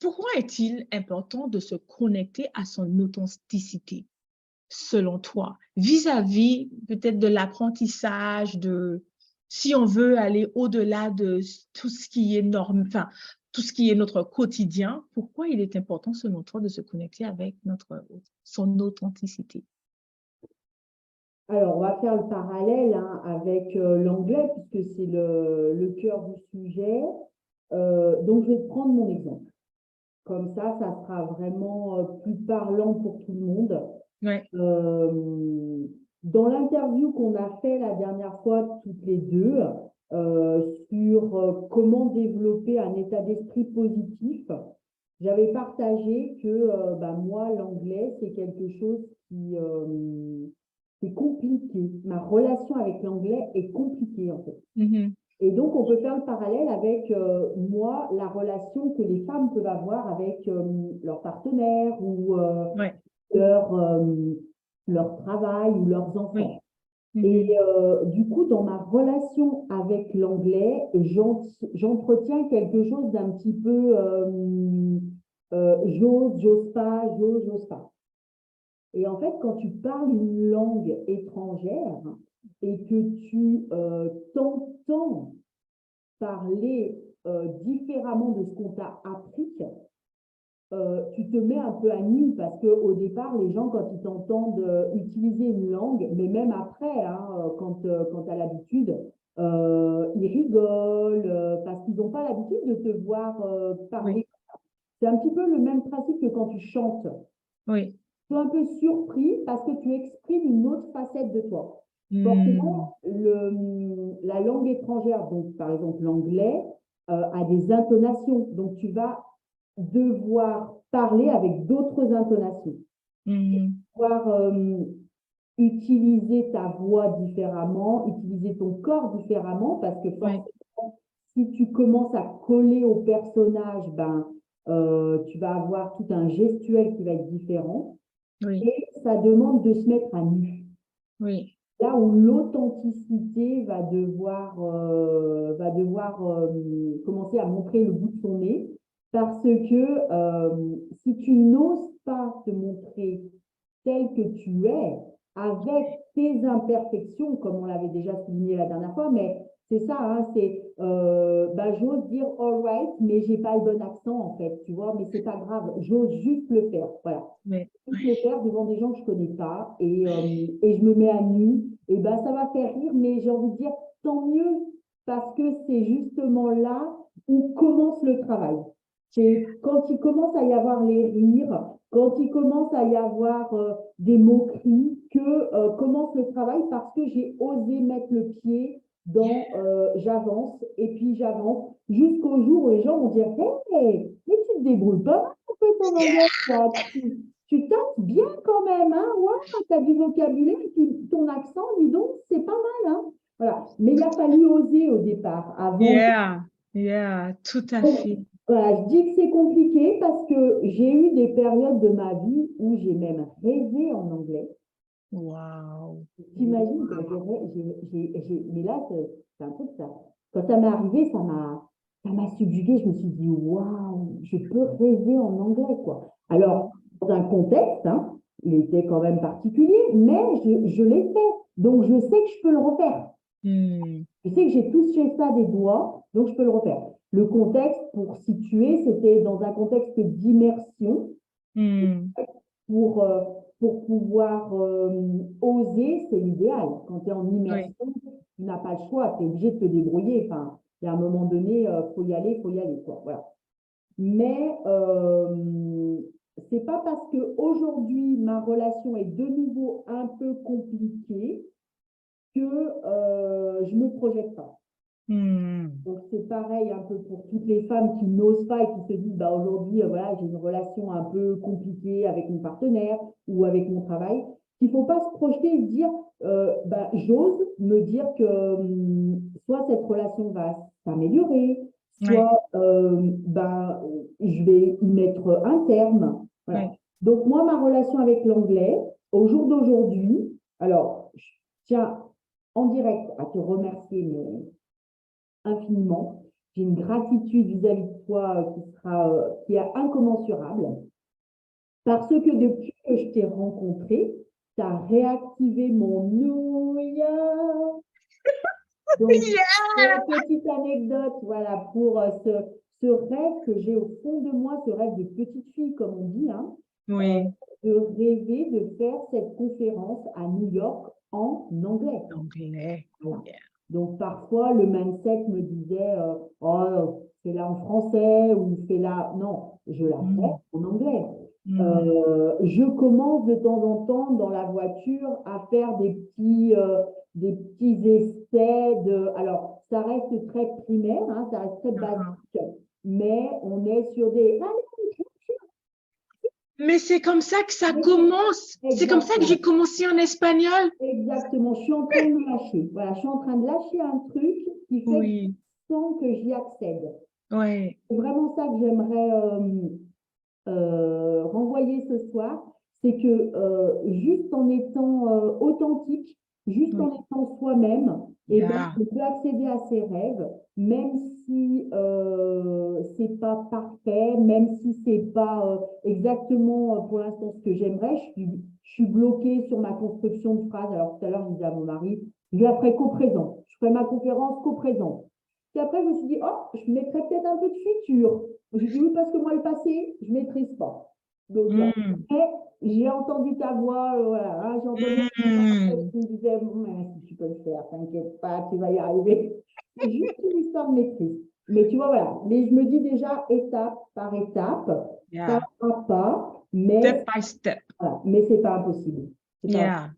Pourquoi est-il important de se connecter à son authenticité, selon toi, vis-à-vis peut-être de l'apprentissage, de si on veut aller au-delà de tout ce qui est norme, enfin, tout ce qui est notre quotidien, pourquoi il est important, selon toi, de se connecter avec son authenticité? Alors, on va faire le parallèle hein, avec l'anglais, puisque c'est le cœur du sujet. Donc, je vais te prendre mon exemple. Comme ça sera vraiment plus parlant pour tout le monde. Ouais. Euh, Dans l'interview qu'on a fait la dernière fois, toutes les deux, sur comment développer un état d'esprit positif, j'avais partagé que moi, l'anglais, c'est quelque chose qui est compliqué. Ma relation avec l'anglais est compliquée, en fait. Mhm. Et donc, on peut faire le parallèle avec moi, la relation que les femmes peuvent avoir avec leur partenaire ou Ouais. leur, euh, leur travail ou leurs Oui. enfants. Et Mhm. du coup, dans ma relation avec l'anglais, j'entretiens quelque chose d'un petit peu j'ose, j'ose pas, j'ose, j'ose pas. Et en fait, quand tu parles une langue étrangère et que tu t'entends parler différemment de ce qu'on t'a appris, tu te mets un peu à nu parce qu'au départ, les gens, quand ils t'entendent utiliser une langue, mais même après, hein, quand tu as l'habitude, ils rigolent parce qu'ils n'ont pas l'habitude de te voir Oui. parler. C'est un petit peu le même principe que quand tu chantes. Oui. Tu es un peu surpris parce que tu exprimes une autre facette de toi. Hmm. Forcément, la langue étrangère, donc par exemple l'anglais, a des intonations. Donc tu vas devoir parler avec d'autres intonations, Mhm. devoir utiliser ta voix différemment, utiliser ton corps différemment, parce que Oui. forcément, si tu commences à coller au personnage, tu vas avoir tout un gestuel qui va être différent. Oui. Et ça demande de se mettre à nu. Oui. Là où l'authenticité va devoir commencer à montrer le bout de son nez, parce que si tu n'oses pas te montrer tel que tu es, avec tes imperfections, comme on l'avait déjà souligné la dernière fois, mais c'est ça, hein, j'ose dire all right, mais j'ai pas le bon accent en fait, tu vois, mais c'est pas grave, j'ose juste le faire, voilà. Oui. Juste le faire devant des gens que je connais pas et je me mets à nu, et ben ça va faire rire, mais j'ai envie de dire tant mieux, parce que c'est justement là où commence le travail. C'est quand il commence à y avoir les rires, quand il commence à y avoir des moqueries, que commence le travail parce que j'ai osé mettre le pied dans j'avance et puis j'avance jusqu'au jour où les gens vont dire hey, mais tu te débrouilles pas mal en fait en anglais, quoi. Tu tapes bien quand même, hein? Ouais, tu as du vocabulaire et puis ton accent, dis donc, c'est pas mal, hein? Voilà. Mais il a fallu oser au départ avant. Yeah. Yeah. Tout à Donc, fait. voilà, je dis que c'est compliqué parce que j'ai eu des périodes de ma vie où j'ai même rêvé en anglais. Wow. T'imagines, Wow. mais là, c'est un truc, ça. Quand ça m'est arrivé, ça m'a subjuguée. Je me suis dit, waouh, je peux rêver en anglais, quoi. Alors, dans un contexte, hein, il était quand même particulier, mais je l'ai fait. Donc, je sais que je peux le refaire. Hmm. Je sais que j'ai touché ça des doigts, donc je peux le refaire. Le contexte, pour situer, c'était dans un contexte d'immersion Hmm. pour, euh, pour pouvoir oser, c'est l'idéal. Quand tu es en Oui. immersion, tu n'as pas le choix, tu es obligé de te débrouiller. Enfin, il y a un moment donné, il faut y aller, quoi. Voilà. Mais c'est pas parce que aujourd'hui ma relation est de nouveau un peu compliquée que je me projette pas. Hmm. Donc c'est pareil un peu pour toutes les femmes qui n'osent pas et qui se disent bah aujourd'hui voilà j'ai une relation un peu compliquée avec mon partenaire ou avec mon travail. Il ne faut pas se projeter et se dire j'ose me dire que soit cette relation va s'améliorer, Oui. soit je vais y mettre un terme. Voilà. Oui. Donc moi ma relation avec l'anglais au jour d'aujourd'hui, alors je tiens en direct à te remercier mais infiniment j'ai une gratitude vis-à-vis de toi qui est incommensurable parce que depuis que je t'ai rencontré, tu as réactivé mon nouilla. Donc, petite anecdote, voilà, pour ce rêve que j'ai au fond de moi, ce rêve de petite fille, comme on dit, hein, Oui, de rêver de faire cette conférence à New York en anglais. anglais. Voilà. Yeah. Donc, parfois, le mindset me disait, oh, fais-la en français ou fais-la. Non, je la fais Mm, en anglais. mm. Je commence de temps en temps dans la voiture à faire des petits essais de. Alors, ça reste très primaire, hein, ça reste très Uh-huh. basique, mais on est sur des. Mais c'est comme ça que ça commence. C'est comme ça que j'ai Exactement. commencé en espagnol. Exactement. Je suis en train de me lâcher. Voilà, je suis en train de lâcher un truc qui fait que Oui, je sens que j'y accède. ouais. C'est vraiment ça que j'aimerais renvoyer ce soir, c'est que juste en étant authentique, juste en Oui. étant soi-même, eh ben, Yeah. on peut accéder à ses rêves, même si c'est pas parfait, même si c'est pas exactement pour l'instant ce que j'aimerais. Je suis bloquée sur ma construction de phrase. Alors tout à l'heure, je disais à mon mari, je la ferai qu'au présent. Je ferai ma conférence qu'au présent. Puis après, je me suis dit, oh, je mettrais peut-être un peu de futur. J'ai dit oui parce que moi, le passé, je ne maîtrise pas. Donc, Mm, mais j'ai entendu ta voix, voilà, hein, j'ai entendu ta voix mm. qui me disait, si tu peux le faire, t'inquiète pas, tu vas y arriver. C'est juste une histoire de maîtrise. Mais tu vois, voilà. Mais je me dis déjà étape par étape, pas Yeah. à pas, mais Step by step. voilà. Mais c'est pas impossible. C'est pas Yeah.